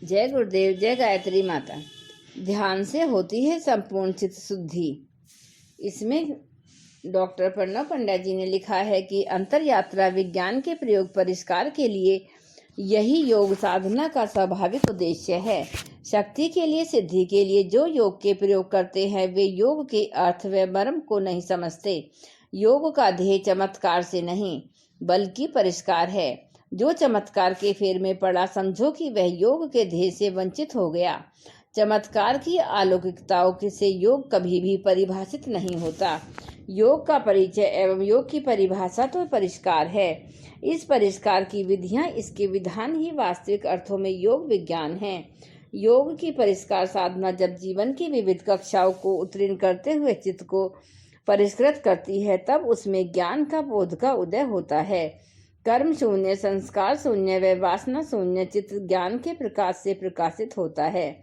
जय गुरुदेव, जय गायत्री माता। ध्यान से होती है संपूर्ण चित्त शुद्धि। इसमें डॉक्टर प्रणव पंड्या जी ने लिखा है कि अंतर यात्रा विज्ञान के प्रयोग परिष्कार के लिए यही योग साधना का स्वाभाविक उद्देश्य है। शक्ति के लिए, सिद्धि के लिए जो योग के प्रयोग करते हैं वे योग के अर्थ व मर्म को नहीं समझते। योग का ध्येय चमत्कार से नहीं बल्कि परिष्कार है। जो चमत्कार के फेर में पड़ा, समझो कि वह योग के ध्येय से वंचित हो गया। चमत्कार की अलौकिकताओं से योग कभी भी परिभाषित नहीं होता। योग का परिचय एवं योग की परिभाषा तो परिष्कार है। इस परिष्कार की विधियां, इसके विधान ही वास्तविक अर्थों में योग विज्ञान है। योग की परिष्कार साधना जब जीवन की विविध कक्षाओं को उत्तीर्ण करते हुए चित्त को परिष्कृत करती है, तब उसमें ज्ञान का बोध का उदय होता है। कर्म शून्य, संस्कार शून्य व वासना शून्य चित्त ज्ञान के प्रकाश से प्रकाशित होता है।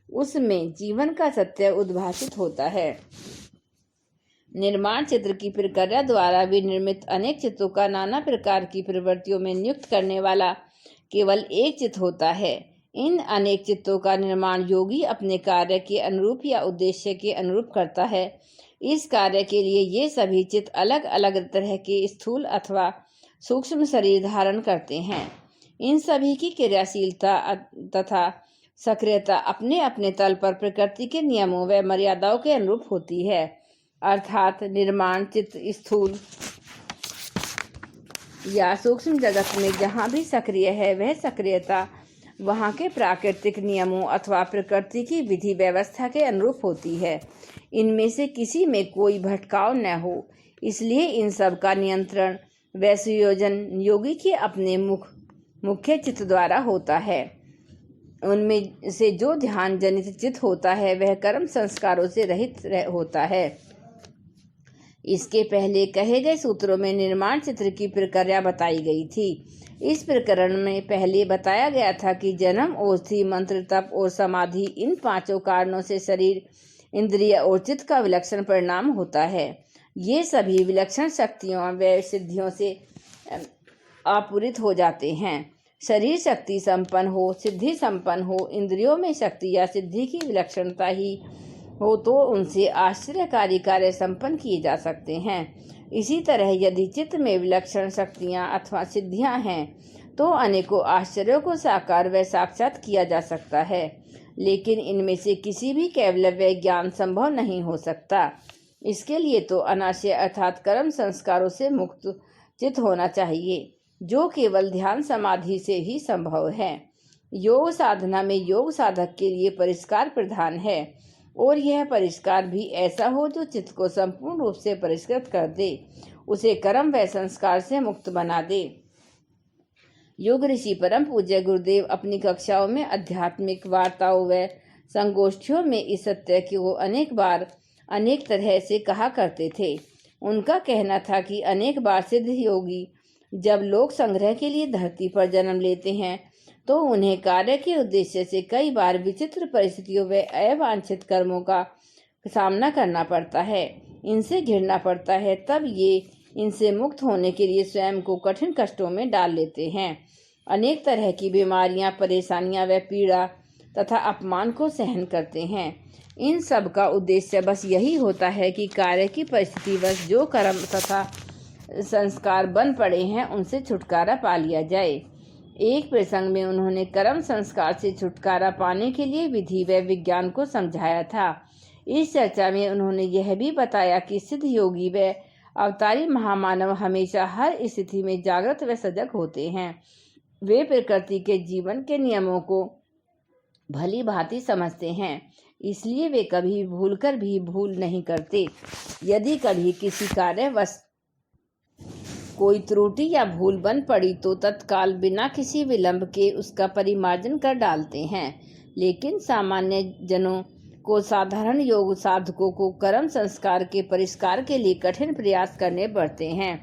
उसमें जीवन का सत्य उद्भासित होता है। निर्माण चित्र की प्रक्रिया द्वारा विनिर्मित अनेक चित्तों का नाना प्रकार की प्रवृत्तियों में नियुक्त करने वाला केवल एक चित्त होता है। इन अनेक चित्तों का निर्माण योगी अपने कार्य के अनुरूप या उद्देश्य के अनुरूप करता है। इस कार्य के लिए ये सभी चित्त अलग अलग तरह के स्थूल अथवा सूक्ष्म शरीर धारण करते हैं। इन सभी की क्रियाशीलता तथा सक्रियता अपने अपने तल पर प्रकृति के नियमों व मर्यादाओं के अनुरूप होती है। अर्थात निर्माण चित्त स्थूल या सूक्ष्म जगत में जहाँ भी सक्रिय है, वह सक्रियता वहाँ के प्राकृतिक नियमों अथवा प्रकृति की विधि व्यवस्था के अनुरूप होती है। इनमें से किसी में कोई भटकाव न हो, इसलिए इन सब का नियंत्रण व संयोजन योगी के अपने मुख्य चित्त द्वारा होता है। उनमें से जो ध्यान जनित चित्त होता है वह कर्म संस्कारों से रहित होता है। इसके पहले कहे गए सूत्रों में निर्माण चित्र की प्रक्रिया बताई गई थी। इस प्रकरण में पहले बताया गया था कि जन्म, औषधि, मंत्र, तप और समाधि, इन पांचों कारणों से शरीर, इंद्रिय और चित्त का विलक्षण परिणाम होता है। ये सभी विलक्षण शक्तियों व सिद्धियों से आपूरित हो जाते हैं। शरीर शक्ति संपन्न हो, सिद्धि संपन्न हो, इंद्रियों में शक्ति या सिद्धि की विलक्षणता ही हो तो उनसे आश्चर्यकारी कार्य संपन्न किए जा सकते हैं। इसी तरह यदि चित्त में विलक्षण शक्तियाँ अथवा सिद्धियाँ हैं तो अनेकों आश्चर्यों को साकार व साक्षात किया जा सकता है। लेकिन इनमें से किसी भी कैवल्य ज्ञान संभव नहीं हो सकता। इसके लिए तो अनाशय अर्थात कर्म संस्कारों से मुक्त चित्त होना चाहिए, जो केवल ध्यान समाधि से ही संभव है। योग साधना में योग साधक के लिए परिष्कार प्रधान है, और यह परिष्कार भी ऐसा हो जो चित्त को संपूर्ण रूप से परिष्कृत कर दे, उसे कर्म व संस्कार से मुक्त बना दे। योग ऋषि परम पूज्य गुरुदेव अपनी कक्षाओं में, आध्यात्मिक वार्ताओं व संगोष्ठियों में इस सत्य को अनेक बार अनेक तरह से कहा करते थे। उनका कहना था कि अनेक बार सिद्ध योगी जब लोक संग्रह के लिए धरती पर जन्म लेते हैं तो उन्हें कार्य के उद्देश्य से कई बार विचित्र परिस्थितियों व अवांछित कर्मों का सामना करना पड़ता है, इनसे घिरना पड़ता है। तब ये इनसे मुक्त होने के लिए स्वयं को कठिन कष्टों में डाल लेते हैं। अनेक तरह की बीमारियां, परेशानियां व पीड़ा तथा अपमान को सहन करते हैं। इन सब का उद्देश्य बस यही होता है कि कार्य की परिस्थिति वश जो कर्म तथा संस्कार बन पड़े हैं उनसे छुटकारा पा लिया जाए। एक प्रसंग में उन्होंने कर्म संस्कार से छुटकारा पाने के लिए विधि व विज्ञान को समझाया था। इस चर्चा में उन्होंने यह भी बताया कि सिद्ध योगी व अवतारी महामानव हमेशा हर स्थिति में जागृत व सजग होते हैं। वे प्रकृति के जीवन के नियमों को भली भांति समझते हैं, इसलिए वे कभी भूलकर भी भूल नहीं करते। यदि कभी किसी कार्यवश कोई त्रुटि या भूल बन पड़ी तो तत्काल बिना किसी विलंब के उसका परिमार्जन कर डालते हैं। लेकिन सामान्य जनों को, साधारण योग साधकों को कर्म संस्कार के परिष्कार के लिए कठिन प्रयास करने पड़ते हैं।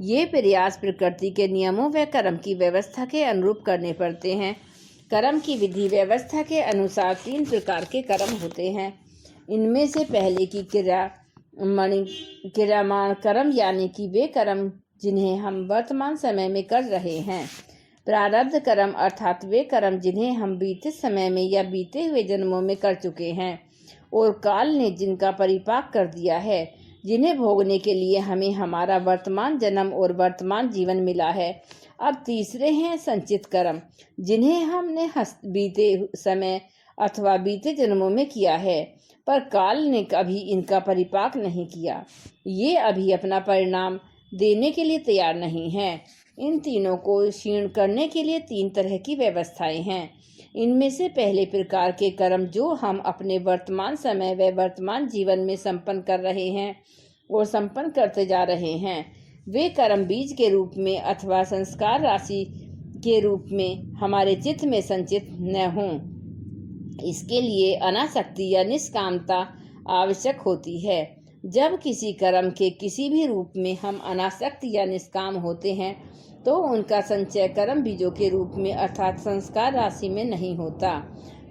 ये प्रयास प्रकृति के नियमों व कर्म की व्यवस्था के अनुरूप करने पड़ते हैं। कर्म की विधि व्यवस्था के अनुसार 3 प्रकार के कर्म होते हैं। इनमें से पहले की क्रियामाण कर्म यानी कि वे कर्म जिन्हें हम वर्तमान समय में कर रहे हैं, प्रारब्ध कर्म अर्थात वे कर्म जिन्हें हम बीते समय में या बीते हुए जन्मों में कर चुके हैं और काल ने जिनका परिपाक कर दिया है, जिन्हें भोगने के लिए हमें हमारा वर्तमान जन्म और वर्तमान जीवन मिला है। अब तीसरे हैं संचित कर्म, जिन्हें हमने बीते समय अथवा बीते जन्मों में किया है, पर काल ने कभी इनका परिपाक नहीं किया। ये अभी अपना परिणाम देने के लिए तैयार नहीं हैं। इन तीनों को क्षीण करने के लिए 3 तरह की व्यवस्थाएं हैं। इनमें से पहले प्रकार के कर्म जो हम अपने वर्तमान समय व वर्तमान जीवन में संपन्न कर रहे हैं और संपन्न करते जा रहे हैं, वे कर्म बीज के रूप में अथवा संस्कार राशि के रूप में हमारे चित्त में संचित न हों। इसके लिए अनासक्ति या निष्कामता आवश्यक होती है। जब किसी कर्म के किसी भी रूप में हम अनासक्त या निष्काम होते हैं तो उनका संचय कर्म बीजों के रूप में अर्थात संस्कार राशि में नहीं होता।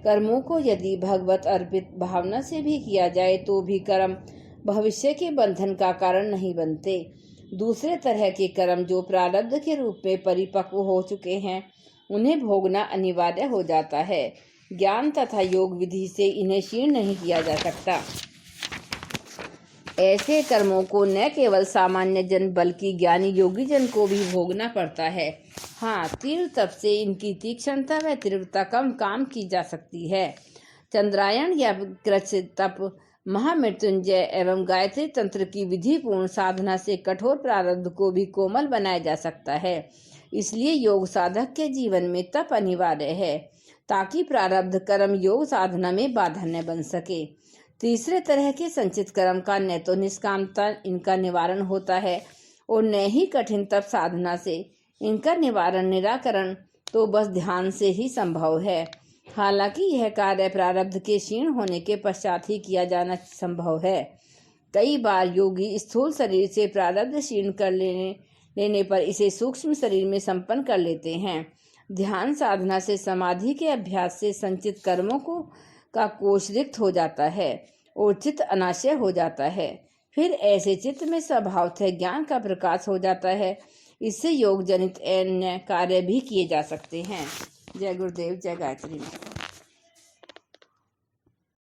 कर्मों को यदि भगवत अर्पित भावना से भी किया जाए तो भी कर्म भविष्य के बंधन का कारण नहीं बनते। दूसरे तरह के कर्म जो प्रारब्ध के रूप में परिपक्व हो चुके हैं, उन्हें भोगना अनिवार्य हो जाता है। ज्ञान तथा योग विधि से इन्हें क्षीण नहीं किया जा सकता। ऐसे कर्मों को न केवल सामान्य जन बल्कि ज्ञानी योगी जन को भी भोगना पड़ता है। हाँ, तीव्र तप से इनकी तीक्ष्णता व तीव्रता कम काम की जा सकती है। चंद्रायण या कृच्छ तप, महामृत्युंजय एवं गायत्री तंत्र की विधि पूर्ण साधना से कठोर प्रारब्ध को भी कोमल बनाया जा सकता है। इसलिए योग साधक के जीवन में तप अनिवार्य है ताकि प्रारब्ध कर्म योग साधना में बाधा न बन सके। तीसरे तरह के संचित कर्म का न तो निष्कामता इनका निवारण होता है और न ही कठिन तप साधना से इनका निराकरण तो बस ध्यान से ही संभव है। हालांकि यह कार्य प्रारब्ध के क्षीण होने के पश्चात ही किया जाना संभव है। कई बार योगी स्थूल शरीर से प्रारब्ध क्षीण कर लेने पर इसे सूक्ष्म शरीर में संपन्न कर लेते हैं। ध्यान साधना से समाधि के अभ्यास से संचित कर्मों का कोश रिक्त हो जाता है और चित्त अनाशय हो जाता है। फिर ऐसे चित्त में स्वभावतः ज्ञान का प्रकाश हो जाता है। इससे योग जनित अन्य कार्य भी किए जा सकते हैं। जय गुरुदेव, जय गायत्री।